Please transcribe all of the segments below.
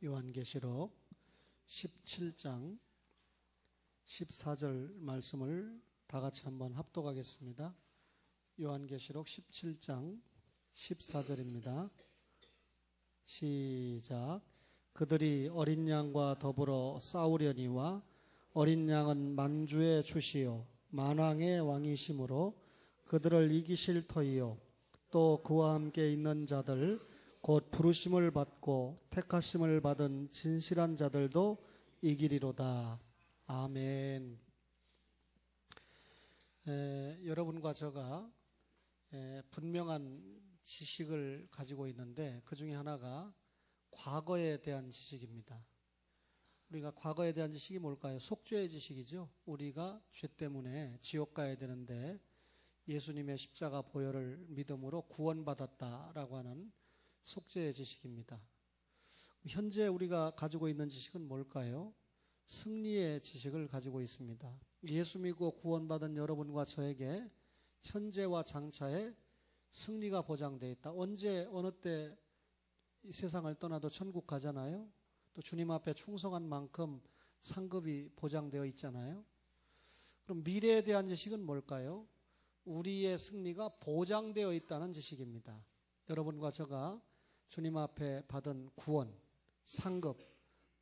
요한계시록 17장 14절 말씀을 다 같이 한번 합독하겠습니다. 요한계시록 17장 14절입니다. 시작. 그들이 어린 양과 더불어 싸우려니와 어린 양은 만주의 주시요 만왕의 왕이시므로 그들을 이기실 터이요 또 그와 함께 있는 자들 곧 부르심을 받고 택하심을 받은 진실한 자들도 이기리로다. 아멘. 여러분과 제가 분명한 지식을 가지고 있는데 그 중에 하나가 과거에 대한 지식입니다. 우리가 과거에 대한 지식이 뭘까요? 속죄의 지식이죠. 우리가 죄 때문에 지옥 가야 되는데 예수님의 십자가 보혈을 믿음으로 구원받았다라고 하는 속죄의 지식입니다. 현재 우리가 가지고 있는 지식은 뭘까요? 승리의 지식을 가지고 있습니다. 예수 믿고 구원받은 여러분과 저에게 현재와 장차에 승리가 보장되어 있다. 언제 어느 때 이 세상을 떠나도 천국 가잖아요. 또 주님 앞에 충성한 만큼 상급이 보장되어 있잖아요. 그럼 미래에 대한 지식은 뭘까요? 우리의 승리가 보장되어 있다는 지식입니다. 여러분과 제가 주님 앞에 받은 구원, 상급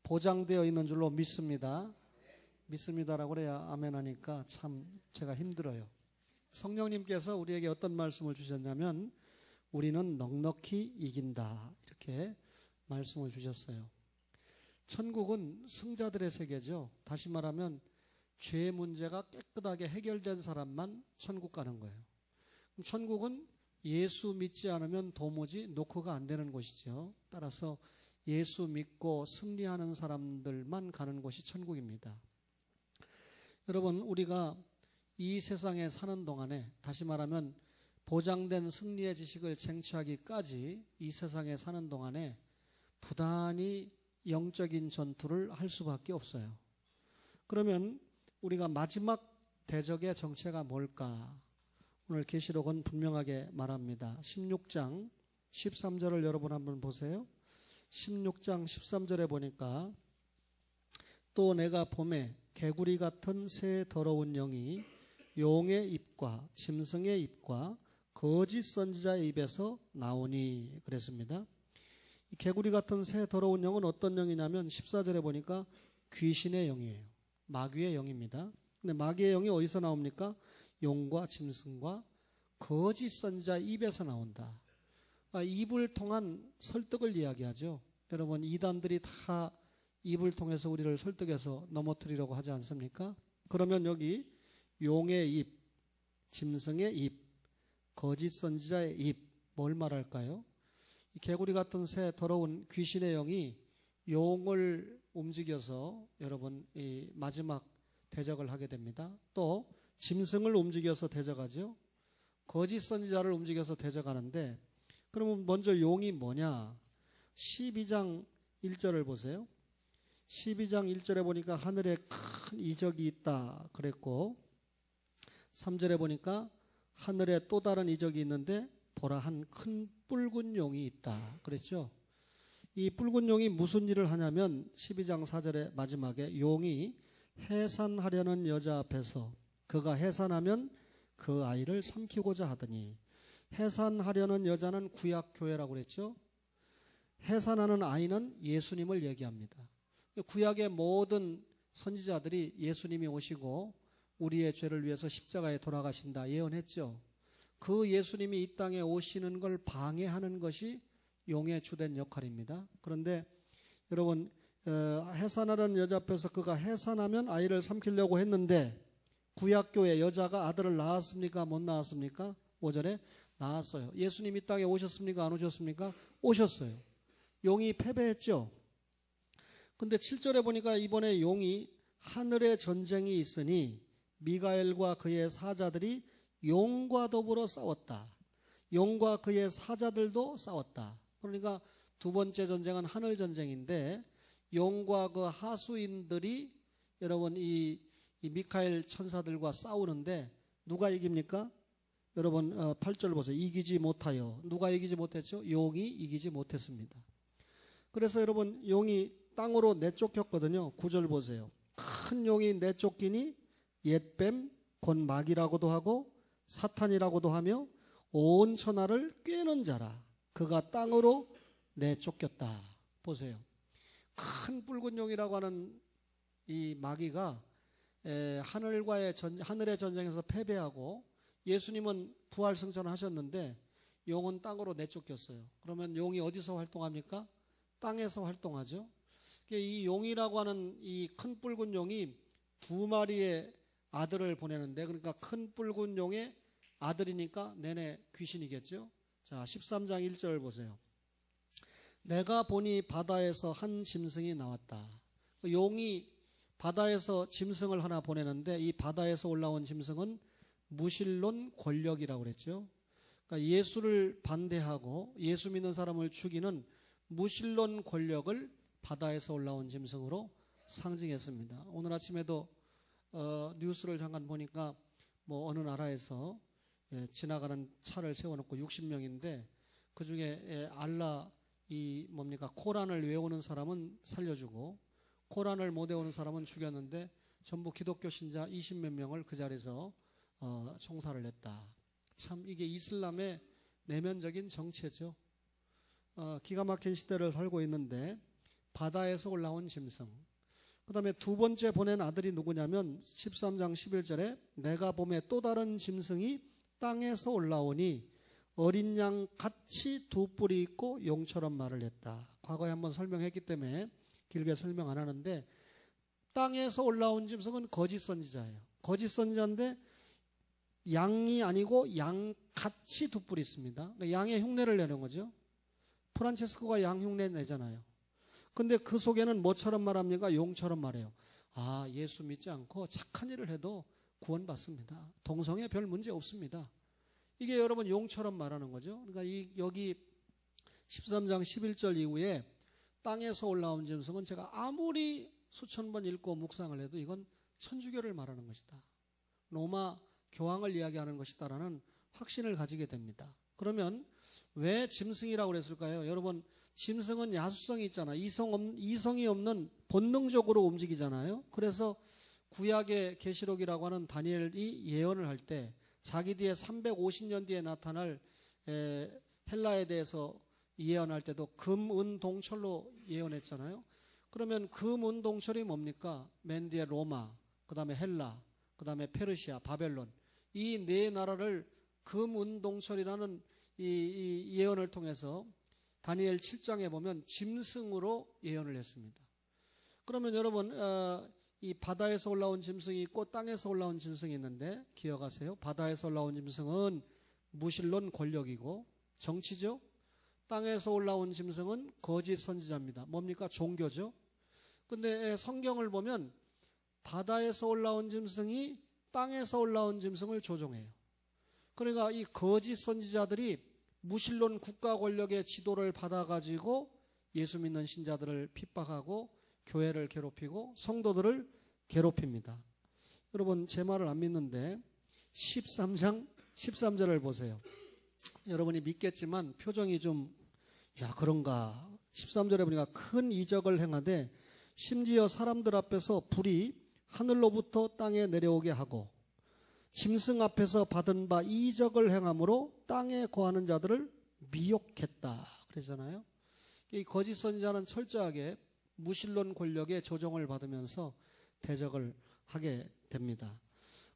보장되어 있는 줄로 믿습니다. 믿습니다라고 그래야 아멘 하니까 참 제가 힘들어요. 성령님께서 우리에게 어떤 말씀을 주셨냐면 우리는 넉넉히 이긴다 이렇게 말씀을 주셨어요. 천국은 승자들의 세계죠. 다시 말하면 죄의 문제가 깨끗하게 해결된 사람만 천국 가는 거예요. 그럼 천국은 예수 믿지 않으면 도무지 노크가 안 되는 곳이죠. 따라서 예수 믿고 승리하는 사람들만 가는 곳이 천국입니다. 여러분, 우리가 이 세상에 사는 동안에 다시 말하면 보장된 승리의 지식을 쟁취하기까지 이 세상에 사는 동안에 부단히 영적인 전투를 할 수밖에 없어요. 그러면 우리가 마지막 대적의 정체가 뭘까? 오늘 계시록은 분명하게 말합니다. 16장 13절을 여러분 한번 보세요. 16장 13절에 보니까 또 내가 봄에 개구리 같은 새 더러운 영이 용의 입과 짐승의 입과 거짓 선지자의 입에서 나오니 그랬습니다. 이 개구리 같은 새 더러운 영은 어떤 영이냐면 14절에 보니까 귀신의 영이에요. 마귀의 영입니다. 근데 마귀의 영이 어디서 나옵니까? 용과 짐승과 거짓 선지자 입에서 나온다. 입을 통한 설득을 이야기하죠. 여러분, 이단들이 다 입을 통해서 우리를 설득해서 넘어뜨리려고 하지 않습니까? 그러면 여기 용의 입, 짐승의 입, 거짓 선지자의 입, 뭘 말할까요? 이 개구리 같은 새 더러운 귀신의 영이 용을 움직여서 여러분 이 마지막 대적을 하게 됩니다. 또 짐승을 움직여서 대적하죠. 거짓 선지자를 움직여서 대적하는데 그러면 먼저 용이 뭐냐? 12장 1절을 보세요. 12장 1절에 보니까 하늘에 큰 이적이 있다 그랬고 3절에 보니까 하늘에 또 다른 이적이 있는데 보라 한 큰 붉은 용이 있다 그랬죠. 이 붉은 용이 무슨 일을 하냐면 12장 4절의 마지막에 용이 해산하려는 여자 앞에서 그가 해산하면 그 아이를 삼키고자 하더니 해산하려는 여자는 구약교회라고 그랬죠. 해산하는 아이는 예수님을 얘기합니다. 구약의 모든 선지자들이 예수님이 오시고 우리의 죄를 위해서 십자가에 돌아가신다 예언했죠. 그 예수님이 이 땅에 오시는 걸 방해하는 것이 용의 주된 역할입니다. 그런데 여러분 해산하려는 여자 앞에서 그가 해산하면 아이를 삼키려고 했는데 구약교회 여자가 아들을 낳았습니까? 못 낳았습니까? 5절에 낳았어요. 예수님 이 땅에 오셨습니까? 안 오셨습니까? 오셨어요. 용이 패배했죠. 근데 7절에 보니까 이번에 용이 하늘에 전쟁이 있으니 미가엘과 그의 사자들이 용과 더불어 싸웠다. 용과 그의 사자들도 싸웠다. 그러니까 두 번째 전쟁은 하늘 전쟁인데 용과 그 하수인들이 여러분 이 미카엘 천사들과 싸우는데 누가 이깁니까? 여러분 8절 보세요. 이기지 못하여. 누가 이기지 못했죠? 용이 이기지 못했습니다. 그래서 여러분 용이 땅으로 내쫓겼거든요. 9절 보세요. 큰 용이 내쫓기니 옛뱀 곧 마귀라고도 하고 사탄이라고도 하며 온 천하를 꿰는 자라. 그가 땅으로 내쫓겼다. 보세요. 큰 붉은 용이라고 하는 이 마귀가 하늘의 전쟁에서 패배하고 예수님은 부활 승천하셨는데 용은 땅으로 내쫓겼어요. 그러면 용이 어디서 활동합니까? 땅에서 활동하죠. 이 용이라고 하는 이 큰 붉은 용이 두 마리의 아들을 보내는데, 그러니까 큰 붉은 용의 아들이니까 내내 귀신이겠죠. 자, 13장 1절 보세요. 내가 보니 바다에서 한 짐승이 나왔다. 용이 바다에서 짐승을 하나 보내는데 이 바다에서 올라온 짐승은 무신론 권력이라고 그랬죠. 그러니까 예수를 반대하고 예수 믿는 사람을 죽이는 무신론 권력을 바다에서 올라온 짐승으로 상징했습니다. 오늘 아침에도 뉴스를 잠깐 보니까 뭐 어느 나라에서 지나가는 차를 세워놓고 60명인데 그 중에 알라 코란을 외우는 사람은 살려주고 코란을 못 외우는 사람은 죽였는데 전부 기독교 신자 20몇 명을 그 자리에서 총살을 했다. 참 이게 이슬람의 내면적인 정체죠. 기가 막힌 시대를 살고 있는데 바다에서 올라온 짐승. 그 다음에 두 번째 보낸 아들이 누구냐면 13장 11절에 내가 봄에 또 다른 짐승이 땅에서 올라오니 어린 양 같이 두 뿔이 있고 용처럼 말을 했다. 과거에 한번 설명했기 때문에 길게 설명 안 하는데 땅에서 올라온 짐승은 거짓 선지자예요. 거짓 선지자인데 양이 아니고 양 같이 두 뿔이 있습니다. 그러니까 양의 흉내를 내는 거죠. 프란체스코가 양 흉내 내잖아요. 근데 그 속에는 뭐처럼 말합니까? 용처럼 말해요. 아, 예수 믿지 않고 착한 일을 해도 구원받습니다. 동성애 별 문제 없습니다. 이게 여러분 용처럼 말하는 거죠. 그러니까 여기 13장 11절 이후에 땅에서 올라온 짐승은 제가 아무리 수천 번 읽고 묵상을 해도 이건 천주교를 말하는 것이다. 로마 교황을 이야기하는 것이다라는 확신을 가지게 됩니다. 그러면 왜 짐승이라고 그랬을까요? 여러분 짐승은 야수성이 있잖아요. 이성이 없는 본능적으로 움직이잖아요. 그래서 구약의 계시록이라고 하는 다니엘이 예언을 할 때 자기 뒤에 350년 뒤에 나타날 헬라에 대해서 예언할 때도 금, 은, 동철로 예언했잖아요. 그러면 금, 은, 동철이 뭡니까? 맨 뒤에 로마, 그 다음에 헬라, 그 다음에 페르시아, 바벨론. 이 네 나라를 금, 은, 동철이라는 이 예언을 통해서 다니엘 7장에 보면 짐승으로 예언을 했습니다. 그러면 여러분 이 바다에서 올라온 짐승이 있고 땅에서 올라온 짐승이 있는데 기억하세요. 바다에서 올라온 짐승은 무신론 권력이고 정치죠. 땅에서 올라온 짐승은 거짓 선지자입니다. 뭡니까? 종교죠. 근데 성경을 보면 바다에서 올라온 짐승이 땅에서 올라온 짐승을 조종해요. 그러니까 이 거짓 선지자들이 무신론 국가 권력의 지도를 받아가지고 예수 믿는 신자들을 핍박하고 교회를 괴롭히고 성도들을 괴롭힙니다. 여러분 제 말을 안 믿는데 13장 13절을 보세요. 여러분이 믿겠지만 표정이 좀 그런가. 13절에 보니까 큰 이적을 행하되 심지어 사람들 앞에서 불이 하늘로부터 땅에 내려오게 하고 짐승 앞에서 받은 바 이적을 행함으로 땅에 거하는 자들을 미혹했다. 그러잖아요. 이 거짓 선지자는 철저하게 무신론 권력의 조종을 받으면서 대적을 하게 됩니다.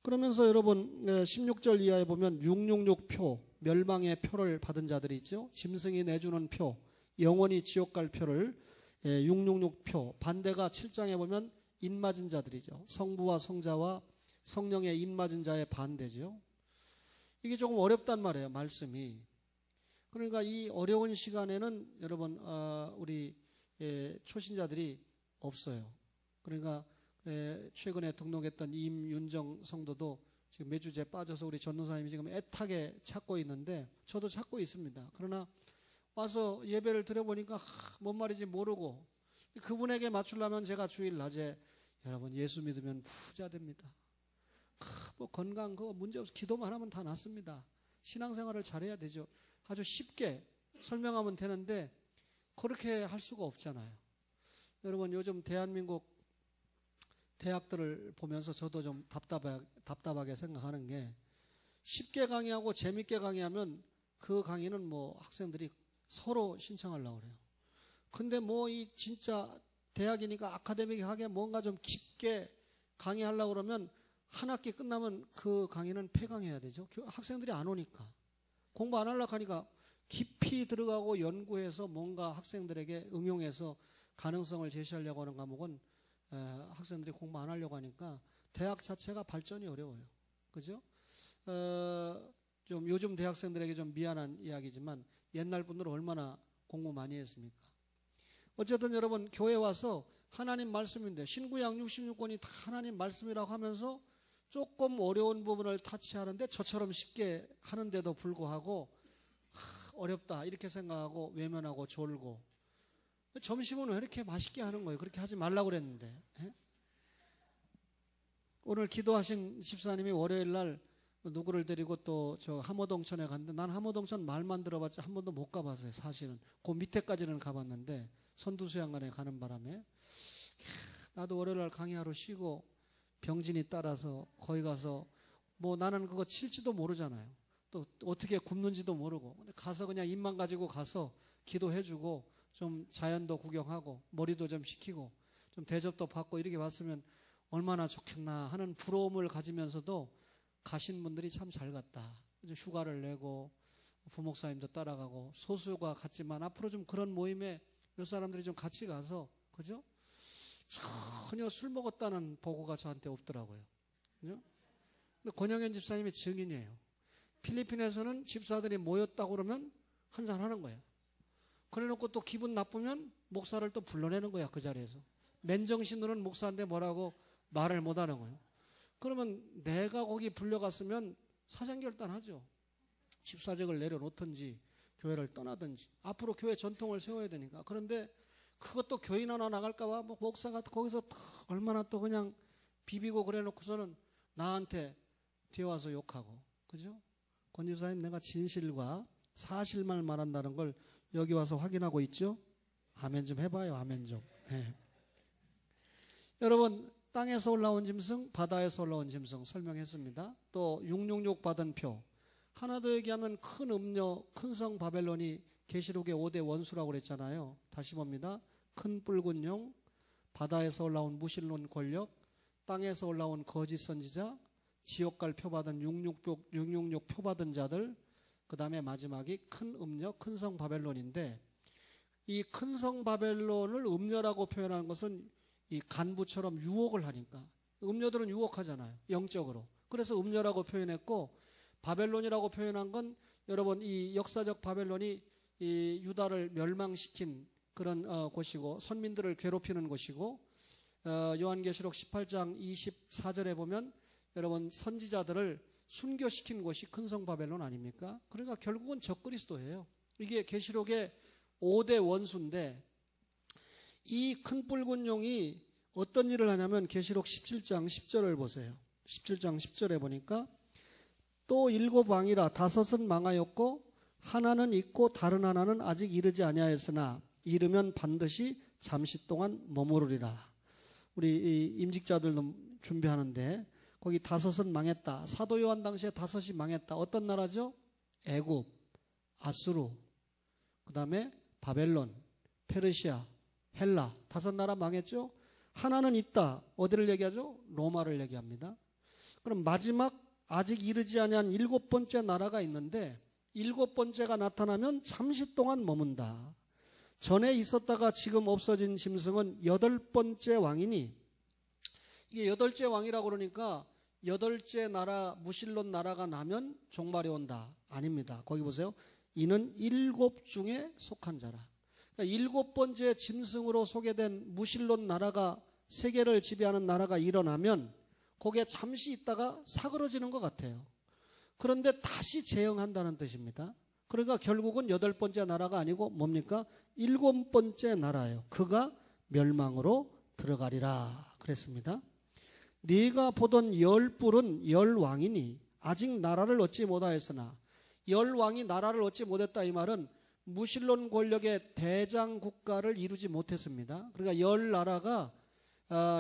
그러면서 여러분 16절 이하에 보면 666표, 멸망의 표를 받은 자들이 있죠. 짐승이 내주는 표, 영원히 지옥 갈 표를 666표, 반대가 7장에 보면 인맞은 자들이죠. 성부와 성자와 성령의 인맞은 자의 반대죠. 이게 조금 어렵단 말이에요. 말씀이. 그러니까 이 어려운 시간에는 여러분 우리 초신자들이 없어요. 그러니까 최근에 등록했던 임윤정 성도도 지금 매주제 빠져서 우리 전도사님이 지금 애타게 찾고 있는데 저도 찾고 있습니다. 그러나 와서 예배를 드려보니까 뭔 말인지 모르고 그분에게 맞추려면 제가 주일 낮에 여러분 예수 믿으면 부자 됩니다. 뭐 건강 그거 문제 없어 기도만 하면 다 낫습니다. 신앙생활을 잘해야 되죠. 아주 쉽게 설명하면 되는데 그렇게 할 수가 없잖아요. 여러분 요즘 대한민국 대학들을 보면서 저도 좀 답답하게 생각하는 게 쉽게 강의하고 재밌게 강의하면 그 강의는 뭐 학생들이 서로 신청하려고 그래요. 근데 뭐 이 진짜 대학이니까 아카데믹하게 뭔가 좀 깊게 강의하려고 그러면 한 학기 끝나면 그 강의는 폐강해야 되죠. 학생들이 안 오니까. 공부 안 하려고 하니까 깊이 들어가고 연구해서 뭔가 학생들에게 응용해서 가능성을 제시하려고 하는 과목은 학생들이 공부 안 하려고 하니까 대학 자체가 발전이 어려워요. 그죠? 좀 요즘 대학생들에게 좀 미안한 이야기지만 옛날 분들은 얼마나 공부 많이 했습니까? 어쨌든 여러분 교회 와서 하나님 말씀인데 신구약 66권이 다 하나님 말씀이라고 하면서 조금 어려운 부분을 타치하는데 저처럼 쉽게 하는데도 불구하고 어렵다 이렇게 생각하고 외면하고 졸고 점심은 왜 이렇게 맛있게 하는 거예요? 그렇게 하지 말라고 그랬는데. 오늘 기도하신 집사님이 월요일 날 누구를 데리고 또 저 함어동천에 갔는데 난 함어동천 말만 들어봤지 한 번도 못 가봤어요. 사실은. 그 밑에까지는 가봤는데 선두수양관에 가는 바람에 나도 월요일 날 강의하러 쉬고 병진이 따라서 거기 가서 뭐 나는 그거 칠지도 모르잖아요. 또 어떻게 굽는지도 모르고 근데 가서 그냥 입만 가지고 가서 기도해주고 좀 자연도 구경하고 머리도 좀 식히고 좀 대접도 받고 이렇게 왔으면 얼마나 좋겠나 하는 부러움을 가지면서도 가신 분들이 참 잘 갔다. 휴가를 내고 부목사님도 따라가고 소수가 갔지만 앞으로 좀 그런 모임에 몇 사람들이 좀 같이 가서 그죠? 전혀 술 먹었다는 보고가 저한테 없더라고요. 그죠? 근데 권영현 집사님이 증인이에요. 필리핀에서는 집사들이 모였다고 그러면 한잔 하는 거예요. 그래놓고 또 기분 나쁘면 목사를 또 불러내는 거야, 그 자리에서. 맨정신으로는 목사인데 뭐라고 말을 못 하는 거예요. 그러면 내가 거기 불려갔으면 사생결단하죠. 집사직을 내려놓든지 교회를 떠나든지 앞으로 교회 전통을 세워야 되니까. 그런데 그것도 교인 하나 나갈까봐 뭐 목사가 거기서 얼마나 또 그냥 비비고 그래놓고서는 나한테 뒤에 와서 욕하고. 그죠? 권 집사님 내가 진실과 사실만 말한다는 걸 여기 와서 확인하고 있죠? 아멘 좀 해봐요. 아멘 좀. 네. 여러분 땅에서 올라온 짐승, 바다에서 올라온 짐승 설명했습니다. 또 666 받은 표. 하나 더 얘기하면 큰 음녀, 큰 성 바벨론이 계시록의 5대 원수라고 그랬잖아요. 다시 봅니다. 큰 붉은 용, 바다에서 올라온 무신론 권력, 땅에서 올라온 거짓 선지자, 지옥 갈 표 받은 666 표 받은 자들, 그 다음에 마지막이 큰 음녀, 큰 성 바벨론인데 이 큰 성 바벨론을 음녀라고 표현하는 것은 이 간부처럼 유혹을 하니까 음녀들은 유혹하잖아요. 영적으로. 그래서 음녀라고 표현했고 바벨론이라고 표현한 건 여러분 이 역사적 바벨론이 이 유다를 멸망시킨 그런 곳이고 선민들을 괴롭히는 곳이고 요한계시록 18장 24절에 보면 여러분 선지자들을 순교시킨 곳이 큰 성 바벨론 아닙니까? 그러니까 결국은 적그리스도예요. 이게 계시록의 5대 원수인데 이 큰 붉은 용이 어떤 일을 하냐면 계시록 17장 10절을 보세요. 17장 10절에 보니까 또 7왕이라 5은 망하였고 하나는 있고 다른 하나는 아직 이르지 아니하였으나 이르면 반드시 잠시 동안 머무르리라. 우리 이 임직자들도 준비하는데 거기 5은 망했다. 사도 요한 당시에 5이 망했다. 어떤 나라죠? 애굽, 아수르, 그 다음에 바벨론, 페르시아, 헬라 5나라 망했죠? 하나는 있다. 어디를 얘기하죠? 로마를 얘기합니다. 그럼 마지막 아직 이르지 아니한 7번째 나라가 있는데 7번째가 나타나면 잠시 동안 머문다. 전에 있었다가 지금 없어진 짐승은 8번째 왕이니 이게 8째 왕이라고 그러니까 8째 나라 무신론 나라가 나면 종말이 온다. 아닙니다. 거기 보세요. 이는 7 중에 속한 자라. 그러니까 7번째 짐승으로 소개된 무신론 나라가 세계를 지배하는 나라가 일어나면 거기에 잠시 있다가 사그러지는 것 같아요. 그런데 다시 재형한다는 뜻입니다. 그러니까 결국은 8번째 나라가 아니고 뭡니까? 7번째 나라예요. 그가 멸망으로 들어가리라 그랬습니다. 네가 보던 10뿔은 10왕이니 아직 나라를 얻지 못하였으나 10왕이 나라를 얻지 못했다 이 말은 무신론 권력의 대장 국가를 이루지 못했습니다. 그러니까 10나라가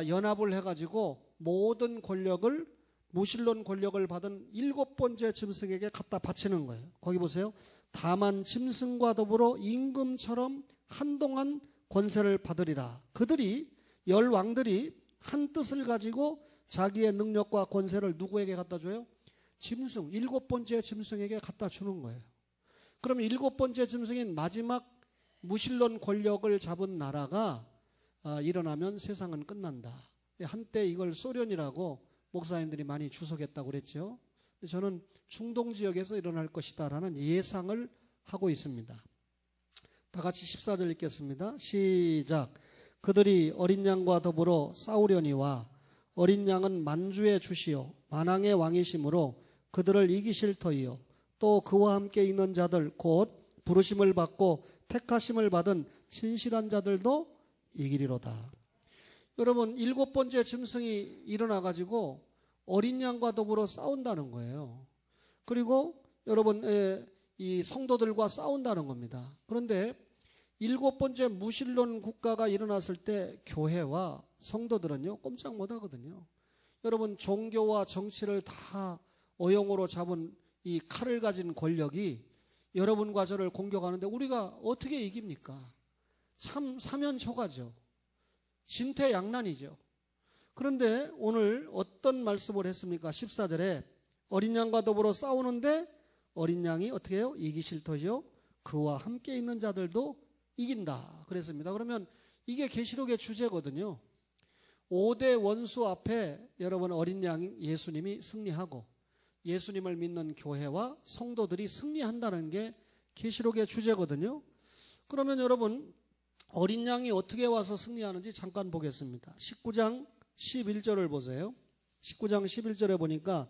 연합을 해가지고 모든 권력을, 무신론 권력을 받은 7번째 짐승에게 갖다 바치는 거예요. 거기 보세요. 다만 짐승과 더불어 임금처럼 한동안 권세를 받으리라. 그들이, 10왕들이 한 뜻을 가지고 자기의 능력과 권세를 누구에게 갖다 줘요? 짐승, 7번째 짐승에게 갖다 주는 거예요. 그럼 7번째 짐승인 마지막 무신론 권력을 잡은 나라가 일어나면 세상은 끝난다. 한때 이걸 소련이라고 목사님들이 많이 주석했다고 그랬죠. 저는 중동 지역에서 일어날 것이다라는 예상을 하고 있습니다. 다 같이 14절 읽겠습니다. 시작. 그들이 어린 양과 더불어 싸우려니와 어린 양은 만주의 주시요 만왕의 왕이시므로 그들을 이기실 터이요 또 그와 함께 있는 자들 곧 부르심을 받고 택하심을 받은 진실한 자들도 이기리로다. 여러분, 7번째 짐승이 일어나가지고 어린 양과 더불어 싸운다는 거예요. 그리고 여러분, 이 성도들과 싸운다는 겁니다. 그런데 7번째 무신론 국가가 일어났을 때 교회와 성도들은요, 꼼짝 못 하거든요. 여러분, 종교와 정치를 다 어용으로 잡은 이 칼을 가진 권력이 여러분과 저를 공격하는데 우리가 어떻게 이깁니까? 참 사면초가죠. 진퇴양난이죠. 그런데 오늘 어떤 말씀을 했습니까? 14절에 어린 양과 더불어 싸우는데 어린 양이 어떻게 해요? 이기실 터이요 그와 함께 있는 자들도 이긴다 그랬습니다. 그러면 이게 계시록의 주제거든요. 5대 원수 앞에 여러분 어린 양 예수님이 승리하고 예수님을 믿는 교회와 성도들이 승리한다는 게 계시록의 주제거든요. 그러면 여러분 어린 양이 어떻게 와서 승리하는지 잠깐 보겠습니다. 19장 11절을 보세요. 19장 11절에 보니까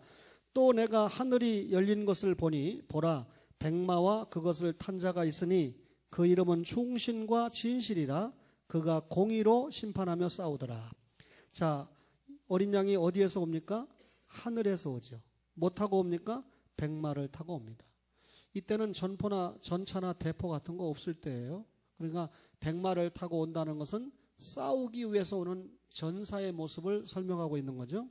또 내가 하늘이 열린 것을 보니 보라 백마와 그것을 탄 자가 있으니 그 이름은 충신과 진실이라 그가 공의로 심판하며 싸우더라. 자, 어린 양이 어디에서 옵니까? 하늘에서 오죠. 뭐 타고 옵니까? 백마를 타고 옵니다. 이때는 전포나 전차나 대포 같은 거 없을 때예요. 그러니까 백마를 타고 온다는 것은 싸우기 위해서 오는 전사의 모습을 설명하고 있는 거죠.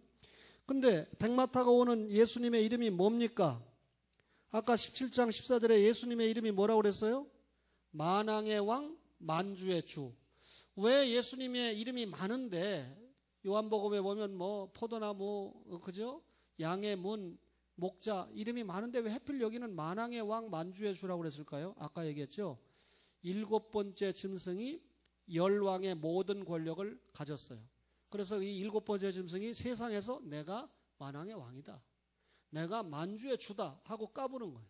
근데 백마 타고 오는 예수님의 이름이 뭡니까? 아까 17장 14절에 예수님의 이름이 뭐라고 그랬어요? 만왕의 왕, 만주의 주. 왜 예수님의 이름이 많은데 요한복음에 보면 뭐 포도나무, 그죠? 양의 문, 목자 이름이 많은데 왜 하필 여기는 만왕의 왕, 만주의 주라고 그랬을까요? 아까 얘기했죠. 7번째 짐승이 10왕의 모든 권력을 가졌어요. 그래서 이 7번째 짐승이 세상에서 내가 만왕의 왕이다, 내가 만주의 주다 하고 까부는 거예요.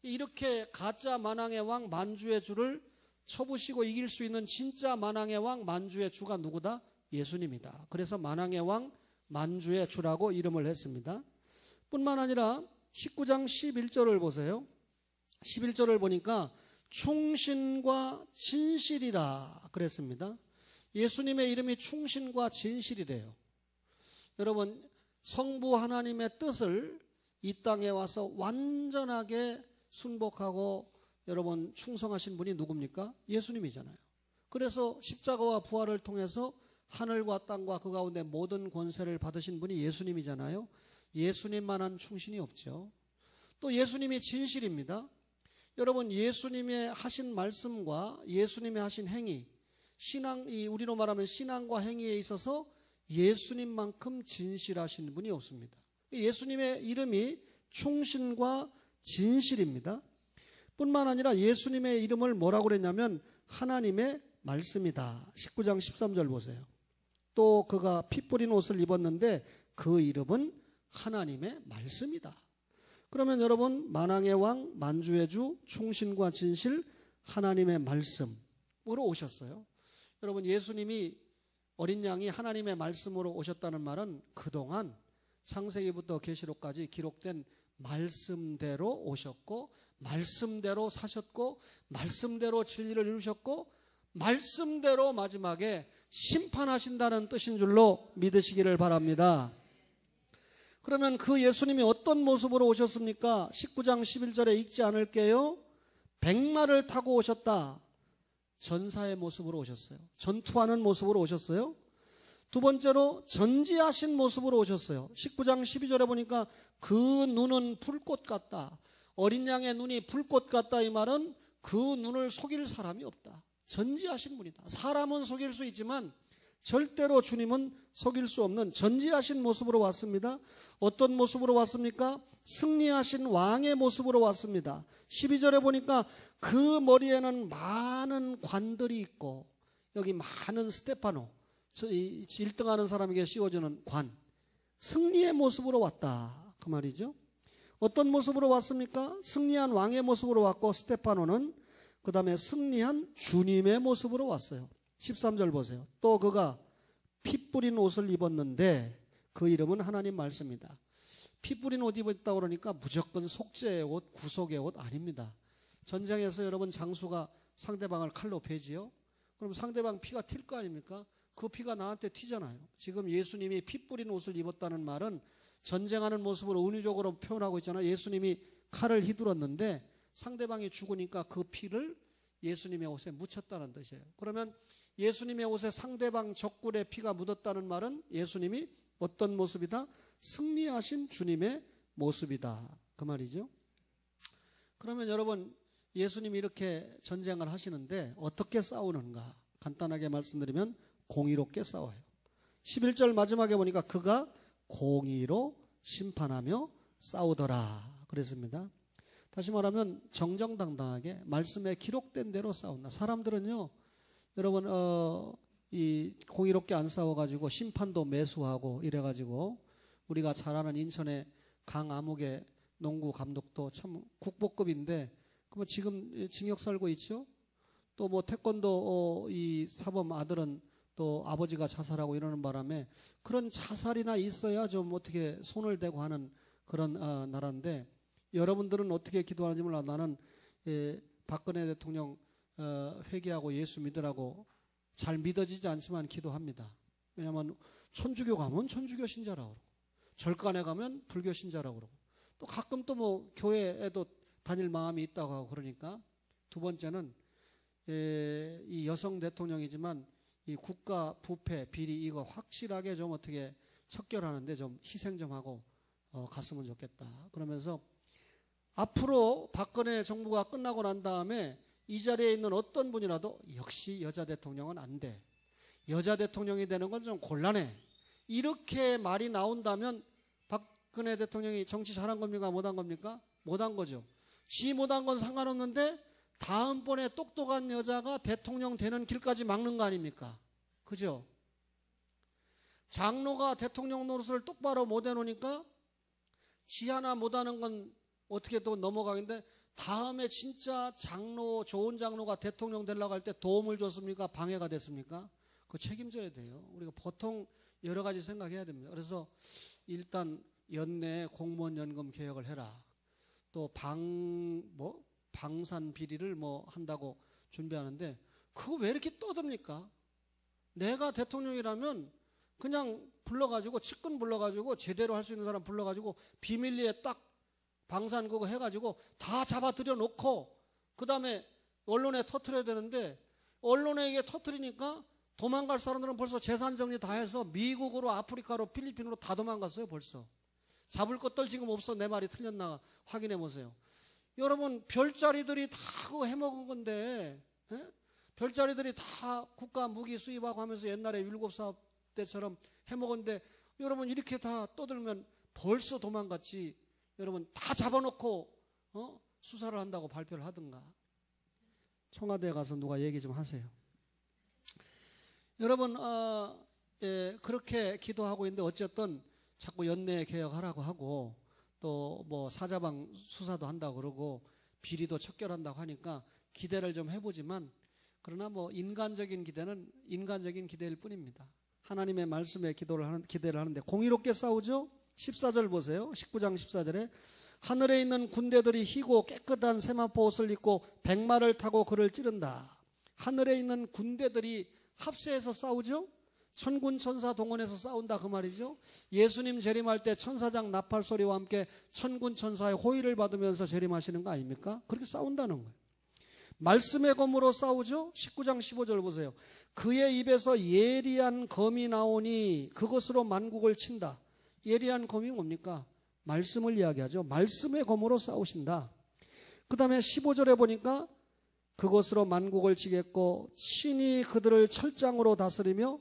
이렇게 가짜 만왕의 왕, 만주의 주를 쳐부시고 이길 수 있는 진짜 만왕의 왕, 만주의 주가 누구다? 예수님이다. 그래서 만왕의 왕, 만주의 주라고 이름을 했습니다. 뿐만 아니라 19장 11절을 보세요. 11절을 보니까 충신과 진실이라 그랬습니다. 예수님의 이름이 충신과 진실이래요. 여러분, 성부 하나님의 뜻을 이 땅에 와서 완전하게 순복하고 여러분 충성하신 분이 누굽니까? 예수님이잖아요. 그래서 십자가와 부활을 통해서 하늘과 땅과 그 가운데 모든 권세를 받으신 분이 예수님이잖아요. 예수님만한 충신이 없죠. 또 예수님이 진실입니다. 여러분, 예수님의 하신 말씀과 예수님의 하신 행위, 우리로 말하면 신앙과 행위에 있어서 예수님만큼 진실하신 분이 없습니다. 예수님의 이름이 충신과 진실입니다. 뿐만 아니라 예수님의 이름을 뭐라고 그랬냐면 하나님의 말씀이다. 19장 13절 보세요. 또 그가 피 뿌린 옷을 입었는데 그 이름은 하나님의 말씀이다. 그러면 여러분, 만왕의 왕, 만주의 주, 충신과 진실, 하나님의 말씀으로 오셨어요. 여러분, 예수님이 어린 양이 하나님의 말씀으로 오셨다는 말은 그동안 창세기부터 계시록까지 기록된 말씀대로 오셨고, 말씀대로 사셨고, 말씀대로 진리를 이루셨고, 말씀대로 마지막에 심판하신다는 뜻인 줄로 믿으시기를 바랍니다. 그러면 그 예수님이 어떤 모습으로 오셨습니까? 19장 11절에 읽지 않을게요. 백마를 타고 오셨다. 전사의 모습으로 오셨어요. 전투하는 모습으로 오셨어요. 두 번째로 전지하신 모습으로 오셨어요. 19장 12절에 보니까 그 눈은 불꽃 같다. 어린 양의 눈이 불꽃 같다. 이 말은 그 눈을 속일 사람이 없다. 전지하신 분이다. 사람은 속일 수 있지만 절대로 주님은 속일 수 없는 전지하신 모습으로 왔습니다. 어떤 모습으로 왔습니까? 승리하신 왕의 모습으로 왔습니다. 12절에 보니까 그 머리에는 많은 관들이 있고 여기 많은 스테파노 1등하는 사람에게 씌워주는 관, 승리의 모습으로 왔다 그 말이죠. 어떤 모습으로 왔습니까? 승리한 왕의 모습으로 왔고 스테파노는 그 다음에 승리한 주님의 모습으로 왔어요. 13절 보세요. 또 그가 피 뿌린 옷을 입었는데 그 이름은 하나님 말씀이다. 피 뿌린 옷 입었다고 그러니까 무조건 속죄의 옷, 구속의 옷 아닙니다. 전쟁에서 여러분 장수가 상대방을 칼로 베지요. 그럼 상대방 피가 튈 거 아닙니까? 그 피가 나한테 튀잖아요. 지금 예수님이 피 뿌린 옷을 입었다는 말은 전쟁하는 모습으로 은유적으로 표현하고 있잖아요. 예수님이 칼을 휘둘렀는데 상대방이 죽으니까 그 피를 예수님의 옷에 묻혔다는 뜻이에요. 그러면 예수님의 옷에 상대방 적군의 피가 묻었다는 말은 예수님이 어떤 모습이다? 승리하신 주님의 모습이다. 그 말이죠. 그러면 여러분 예수님이 이렇게 전쟁을 하시는데 어떻게 싸우는가? 간단하게 말씀드리면 공의롭게 싸워요. 11절 마지막에 보니까 그가 공의로 심판하며 싸우더라 그랬습니다. 다시 말하면 정정당당하게 말씀에 기록된 대로 싸운다. 사람들은요, 여러분 이 공의롭게 안 싸워가지고 심판도 매수하고 이래가지고 우리가 잘 아는 인천의 강아무개 농구 감독도 참 국보급인데 그뭐 지금 징역 살고 있죠. 또 뭐 태권도 이 사범 아들은 또 아버지가 자살하고 이러는 바람에 그런 자살이나 있어야 좀 어떻게 손을 대고 하는 그런 나라인데 여러분들은 어떻게 기도하는지 몰라. 나는 박근혜 대통령 회개하고 예수 믿으라고 잘 믿어지지 않지만 기도합니다. 왜냐하면 천주교 가면 천주교 신자라고 그러고 절간에 가면 불교 신자라고 그러고 또 가끔 또 뭐 교회에도 다닐 마음이 있다고 하고 그러니까 두 번째는 이 여성 대통령이지만 이 국가 부패 비리 이거 확실하게 좀 어떻게 척결하는데 좀 희생 좀 하고 갔으면 좋겠다. 그러면서 앞으로 박근혜 정부가 끝나고 난 다음에 이 자리에 있는 어떤 분이라도 역시 여자 대통령은 안 돼. 여자 대통령이 되는 건 좀 곤란해. 이렇게 말이 나온다면 박근혜 대통령이 정치 잘한 겁니까? 못한 겁니까? 못한 거죠. 지 못한 건 상관없는데 다음번에 똑똑한 여자가 대통령 되는 길까지 막는 거 아닙니까? 그죠? 장로가 대통령 노릇을 똑바로 못 해놓으니까 지 하나 못하는 건 어떻게 또 넘어가겠는데 다음에 진짜 장로, 좋은 장로가 대통령 되려고 할 때 도움을 줬습니까? 방해가 됐습니까? 그거 책임져야 돼요. 우리가 보통 여러 가지 생각해야 됩니다. 그래서 일단 연내 공무원 연금 개혁을 해라. 또 방산 비리를 뭐 한다고 준비하는데 그거 왜 이렇게 떠듭니까? 내가 대통령이라면 그냥 불러가지고 측근 불러가지고 제대로 할 수 있는 사람 불러가지고 비밀리에 딱 방산 그거 해가지고 다 잡아들여 놓고 그 다음에 언론에 터뜨려야 되는데 언론에 이게 터뜨리니까 도망갈 사람들은 벌써 재산 정리 다 해서 미국으로 아프리카로 필리핀으로 다 도망갔어요. 벌써 잡을 것들 지금 없어. 내 말이 틀렸나 확인해 보세요. 여러분 별자리들이 다 그거 해먹은 건데 별자리들이 다 국가 무기 수입하고 하면서 옛날에 율곡사업 때처럼 해먹었는데 여러분 이렇게 다 떠들면 벌써 도망갔지. 여러분 다 잡아놓고 수사를 한다고 발표를 하든가. 청와대에 가서 누가 얘기 좀 하세요. 여러분 그렇게 기도하고 있는데 어쨌든 자꾸 연내 개혁하라고 하고 또 뭐 사자방 수사도 한다고 그러고 비리도 척결한다고 하니까 기대를 좀 해보지만 그러나 뭐 인간적인 기대는 인간적인 기대일 뿐입니다. 하나님의 말씀에 기대를 하는데 공의롭게 싸우죠. 14절 보세요. 19장 14절에 하늘에 있는 군대들이 희고 깨끗한 세마포 옷을 입고 백마를 타고 그를 찌른다. 하늘에 있는 군대들이 합세해서 싸우죠. 천군 천사 동원해서 싸운다 그 말이죠. 예수님 재림할 때 천사장 나팔 소리와 함께 천군 천사의 호의를 받으면서 재림하시는 거 아닙니까? 그렇게 싸운다는 거예요. 말씀의 검으로 싸우죠. 19장 15절 보세요. 그의 입에서 예리한 검이 나오니 그것으로 만국을 친다. 예리한 검이 뭡니까? 말씀을 이야기하죠. 말씀의 검으로 싸우신다. 그 다음에 15절에 보니까 그것으로 만국을 치겠고 친히 그들을 철장으로 다스리며